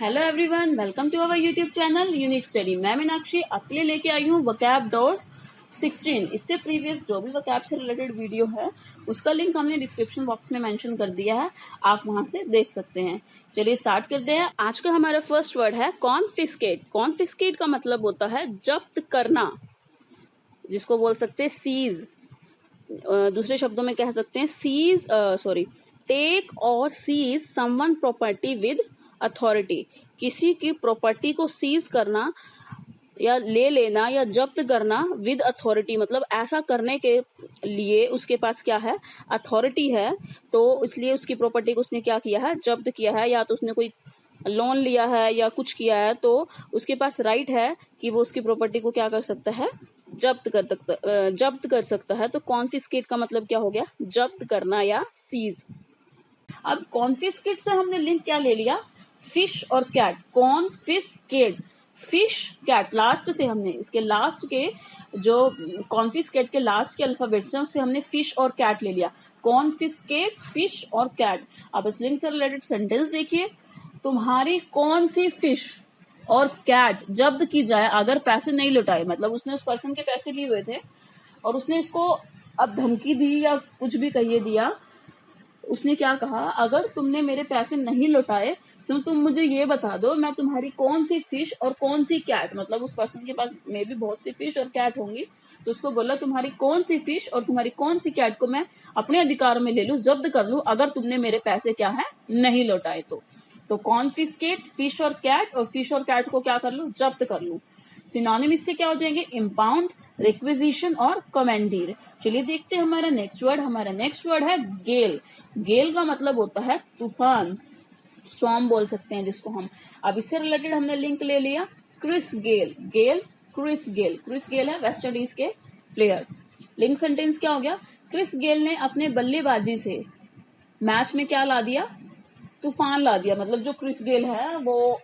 Hello everyone, welcome to our YouTube channel unique study. मैं मीनाक्षी आपके लिए लेके आई हूँ वोकैब डोर्स 16। इससे प्रीवियस जो भी वोकैब से रिलेटेड वीडियो है उसका लिंक हमने डिस्क्रिप्शन बॉक्स में मेंशन कर दिया है, आप वहां से देख सकते हैं। चलिए स्टार्ट करते हैं। आज का हमारा फर्स्ट वर्ड है कॉन्फिस्केट। कॉन्फिस्केट का मतलब होता है जब्त करना, जिसको बोल सकते हैं सीज। दूसरे शब्दों में कह सकते हैं सीज टेक और seize someone property with authority. किसी की प्रॉपर्टी को सीज करना या ले लेना या जब्त करना विद अथॉरिटी, मतलब ऐसा करने के लिए उसके पास क्या है, अथॉरिटी है। तो इसलिए उसकी प्रॉपर्टी को उसने क्या किया है, जब्त किया है। या तो उसने कोई लोन लिया है या कुछ किया है तो उसके पास राइट है कि वो उसकी प्रॉपर्टी को क्या कर सकता है, जब्त कर सकता है। तो कॉन्फिस्केट का मतलब क्या हो गया, जब्त करना या सीज। अब कॉन्फिस्केट से हमने लिंक क्या ले लिया, फिश और cat. Confiscate, fish, cat, last से हमने इसके लास्ट के जो कॉन्फिस्केट के लास्ट के अल्फाबेट्स हैं उससे हमने फिश और कैट ले लिया। कॉन्फिस्केट, फिश और कैट। अब इस लिंक से रिलेटेड सेंटेंस देखिए। तुम्हारी कौन सी फिश और कैट जब्त की जाए अगर पैसे नहीं लौटाए। मतलब उसने उस पर्सन के पैसे लिए हुए थे और उसने इसको अब धमकी दी या कुछ भी कहिए दिया। उसने क्या कहा, अगर तुमने मेरे पैसे नहीं लौटाए तो तुम मुझे ये बता दो मैं तुम्हारी कौन सी फिश और कौन सी कैट, मतलब उस पर्सन के पास मे भी बहुत सी फिश और कैट होंगी, तो उसको बोला तुम्हारी कौन सी फिश और तुम्हारी कौन सी कैट को मैं अपने अधिकार में ले लूं, जब्त कर लूं अगर तुमने मेरे पैसे क्या है नहीं लौटाए। तो कॉन्फिस्केट, फिश और कैट, और फिश और कैट को क्या कर लूं, जब्त कर लूं। सिनोनिम इससे क्या हो जाएंगे, इम्पाउंड, रिक्विजिशन और कमेंडीर। चलिए देखते हैं हमारा नेक्स्ट वर्ड। हमारा नेक्स्ट वर्ड है गेल। गेल का मतलब होता है तूफान, स्टॉर्म बोल सकते हैं जिसको हम। अब इससे रिलेटेड हमने लिंक ले लिया क्रिस गेल। क्रिस गेल है वेस्ट इंडीज के प्लेयर। लिंक सेंटेंस क्या हो गया, क्रिस गेल ने अपने बल्लेबाजी से मैच में क्या ला दिया, तूफान ला दिया। मतलब जो क्रिस गेल है वो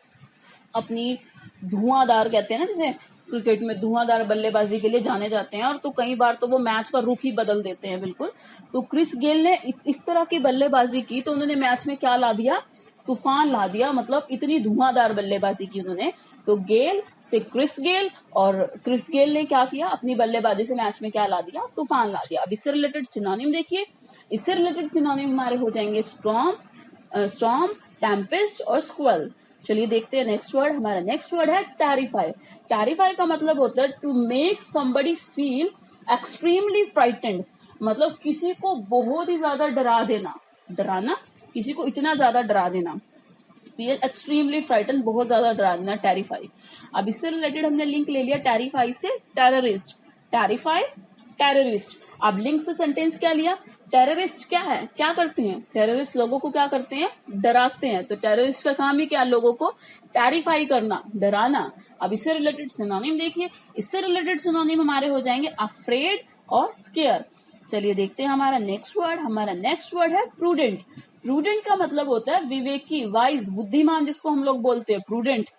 अपनी धुआंधार, कहते हैं ना जैसे क्रिकेट में धुआंधार बल्लेबाजी के लिए जाने जाते हैं, और तो कई बार तो वो मैच का रुख ही बदल देते हैं बिल्कुल। तो क्रिस गेल ने इस तरह की बल्लेबाजी की तो उन्होंने मैच में क्या ला दिया, तूफान ला दिया। मतलब इतनी धुआंधार बल्लेबाजी की उन्होंने। तो गेल से क्रिस गेल, और क्रिस गेल ने क्या किया, अपनी बल्लेबाजी से मैच में क्या ला दिया, तूफान ला दिया। अब इससे रिलेटेड सिनोनिम देखिए। इससे रिलेटेड सिनोनिम हमारे हो जाएंगे स्टॉर्म, टेम्पेस्ट और स्क्वल। चलिए देखते हैं नेक्स्ट वर्ड। हमारा नेक्स्ट वर्ड है टेरिफाई। टेरिफाई का मतलब होता है to make somebody feel extremely frightened. मतलब किसी को बहुत ही ज्यादा डरा देना, डराना, किसी को इतना ज्यादा डरा देना। फील एक्सट्रीमली फ्राइटन, बहुत ज्यादा डरा देना, टेरिफाई। अब इससे रिलेटेड हमने लिंक ले लिया टेरिफाई से टेररिस्ट। Terrify, terrorist. अब लिंक से सेंटेंस क्या लिया, टेररिस्ट क्या है, क्या करते हैं, टेररिस्ट लोगों को क्या करते हैं, डराते हैं। तो टेररिस्ट का काम ही क्या, लोगों को टेरिफाई करना, डराना। अब इससे रिलेटेड सिनोनिम देखिए। इससे रिलेटेड सिनोनिम हमारे हो जाएंगे अफ्रेड और स्केयर। चलिए देखते हैं हमारा नेक्स्ट वर्ड। हमारा नेक्स्ट वर्ड है प्रूडेंट। प्रूडेंट का मतलब होता है विवेकी, वाइज, बुद्धिमान, जिसको हम लोग बोलते हैं प्रूडेंट।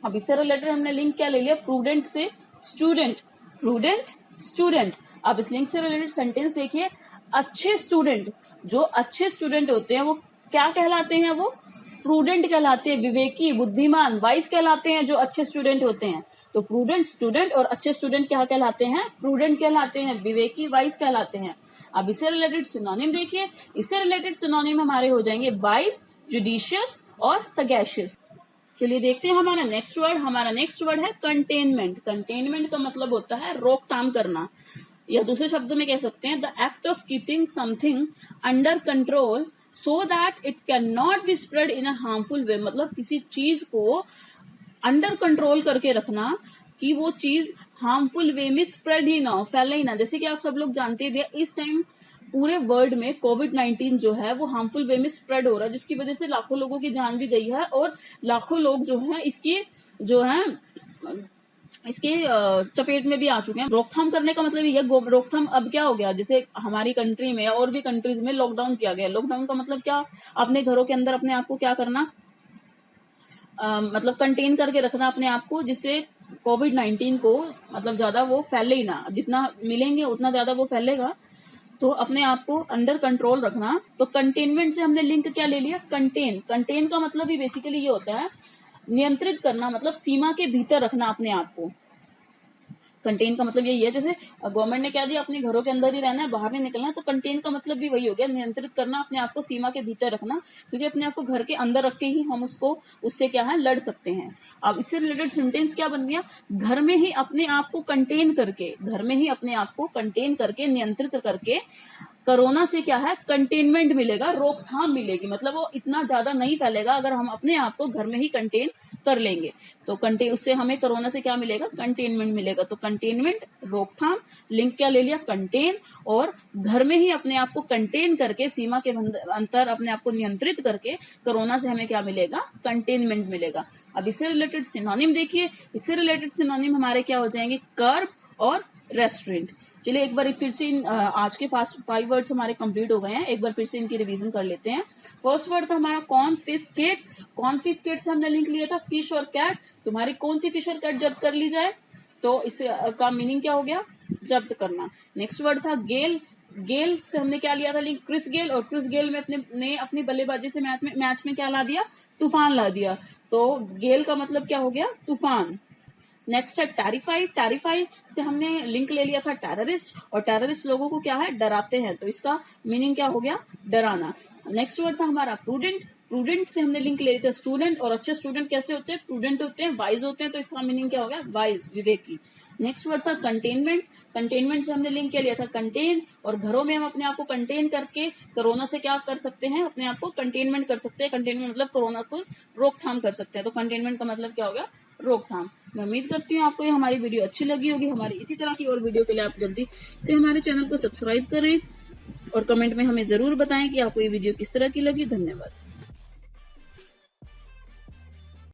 अब इससे रिलेटेड हमने लिंक क्या ले लिया, प्रूडेंट से स्टूडेंट। Prudent, student. अब इस लिंक से रिलेटेड सेंटेंस देखिए। अच्छे स्टूडेंट, जो अच्छे स्टूडेंट होते हैं वो क्या कहलाते हैं, वो प्रूडेंट कहलाते हैं, विवेकी, बुद्धिमान, वाइज कहलाते हैं जो अच्छे स्टूडेंट होते हैं। तो प्रूडेंट, स्टूडेंट, और अच्छे स्टूडेंट क्या कहलाते हैं, प्रूडेंट कहलाते हैं, विवेकी, वाइज कहलाते हैं। अब इससे रिलेटेड सिनोनिम देखिए। इससे रिलेटेड सिनोनिम हमारे हो जाएंगे वाइज, जुडिशियस और सगैशियस। चलिए देखते हैं हमारा नेक्स्ट वर्ड। हमारा नेक्स्ट वर्ड है कंटेनमेंट। कंटेनमेंट का मतलब होता है रोकथाम करना, या दूसरे शब्दों में कह सकते हैं the act of keeping something under control so that it can not be spread in a harmful way. मतलब किसी चीज को अंडर कंट्रोल करके रखना कि वो चीज हार्मफुल वे में स्प्रेड ही ना हो, फैले ही ना। जैसे कि आप सब लोग जानते हैं इस टाइम पूरे वर्ल्ड में कोविड-19 जो है वो हार्मफुल वे में स्प्रेड हो रहा है, जिसकी वजह से लाखों लोगों की जान भी गई है और लाखों लोग जो है इसके चपेट में भी आ चुके हैं। रोकथाम करने का मतलब ये, रोकथाम अब क्या हो गया, जैसे हमारी कंट्री में और भी कंट्रीज में लॉकडाउन किया गया। लॉकडाउन का मतलब क्या, अपने घरों के अंदर अपने आप को क्या करना, मतलब कंटेन करके रखना अपने आप को, जिससे कोविड-19 को मतलब ज्यादा वो फैले ही ना, जितना मिलेंगे उतना ज्यादा वो फैलेगा। तो अपने आप को अंडर कंट्रोल रखना। तो कंटेनमेंट से हमने लिंक क्या ले लिया, कंटेन। कंटेन का मतलब भी बेसिकली ये होता है नियंत्रित करना, मतलब सीमा के भीतर रखना अपने आप को। कंटेन का मतलब यही है, जैसे गवर्नमेंट ने क्या दिया, अपने घरों के अंदर ही रहना है, बाहर नहीं निकलना है, तो कंटेन का मतलब भी वही हो गया, नियंत्रित करना, अपने आप को सीमा के भीतर रखना, क्योंकि अपने आप को घर के अंदर रख के ही हम उससे क्या है, लड़ सकते हैं। अब इससे रिलेटेड सेंटेंस क्या बन गया, घर में ही अपने आप को कंटेन करके, घर में ही अपने आप को कंटेन करके, नियंत्रित करके कोरोना से क्या है, कंटेनमेंट मिलेगा, रोकथाम मिलेगी, मतलब वो इतना ज्यादा नहीं फैलेगा अगर हम अपने आप को घर में ही कंटेन कर लेंगे। तो उससे हमें कोरोना से क्या मिलेगा, कंटेनमेंट मिलेगा। तो कंटेनमेंट, रोकथाम, लिंक क्या ले लिया, कंटेन, और घर में ही अपने आप को कंटेन करके, सीमा के अंतर अपने आप को नियंत्रित करके कोरोना से हमें क्या मिलेगा, कंटेनमेंट मिलेगा। अब इससे रिलेटेड सिनोनिम देखिए, इससे रिलेटेड सिनोनिम हमारे क्या हो जाएंगे, कर्ब और रेस्ट्रेंट। चलिए एक बार फिर से आज के 5 वर्ड्स हमारे कंप्लीट हो गए हैं, एक बार फिर से इनकी रिवीजन कर लेते हैं। फर्स्ट वर्ड था हमारा कॉन्फिस्केट। कॉन्फिस्केट से हमने लिंक लिया था फिश और कैट। तुम्हारी कौन सी फिश और कैट जब्त कर ली जाए, तो इस का मीनिंग क्या हो गया, जब्त करना। नेक्स्ट वर्ड था गेल। गेल से हमने क्या लिया था लिंक, क्रिस गेल, और क्रिस गेल में अपनी बल्लेबाजी से मैच में क्या ला दिया, तूफान ला दिया। तो गेल का मतलब क्या हो गया, तूफान। नेक्स्ट है टेरिफाई। टेरिफाई से हमने लिंक ले लिया था टेररिस्ट, और टेररिस्ट लोगों को क्या है, डराते हैं, तो इसका मीनिंग क्या हो गया, डराना। नेक्स्ट वर्ड था हमारा प्रूडेंट। प्रूडेंट से हमने लिंक ले लिया था स्टूडेंट, और अच्छे स्टूडेंट कैसे होते हैं, प्रूडेंट होते हैं, वाइज होते हैं, तो इसका मीनिंग क्या हो गया, वाइज, विवेकी। नेक्स्ट वर्ड था कंटेनमेंट। कंटेनमेंट से हमने लिंक क्या लिया था, कंटेन, और घरों में हम अपने आप को कंटेन करके कोरोना से क्या कर सकते हैं, अपने आप को कंटेनमेंट कर सकते हैं। कंटेनमेंट मतलब कोरोना को रोकथाम कर सकते हैं, तो कंटेनमेंट का मतलब क्या हो गया, रोकथाम। मैं उम्मीद करती हूँ आपको ये हमारी वीडियो अच्छी लगी होगी। हमारी इसी तरह की और वीडियो के लिए आप जल्दी से हमारे चैनल को सब्सक्राइब करें, और कमेंट में हमें जरूर बताएं कि आपको ये वीडियो किस तरह की लगी। धन्यवाद।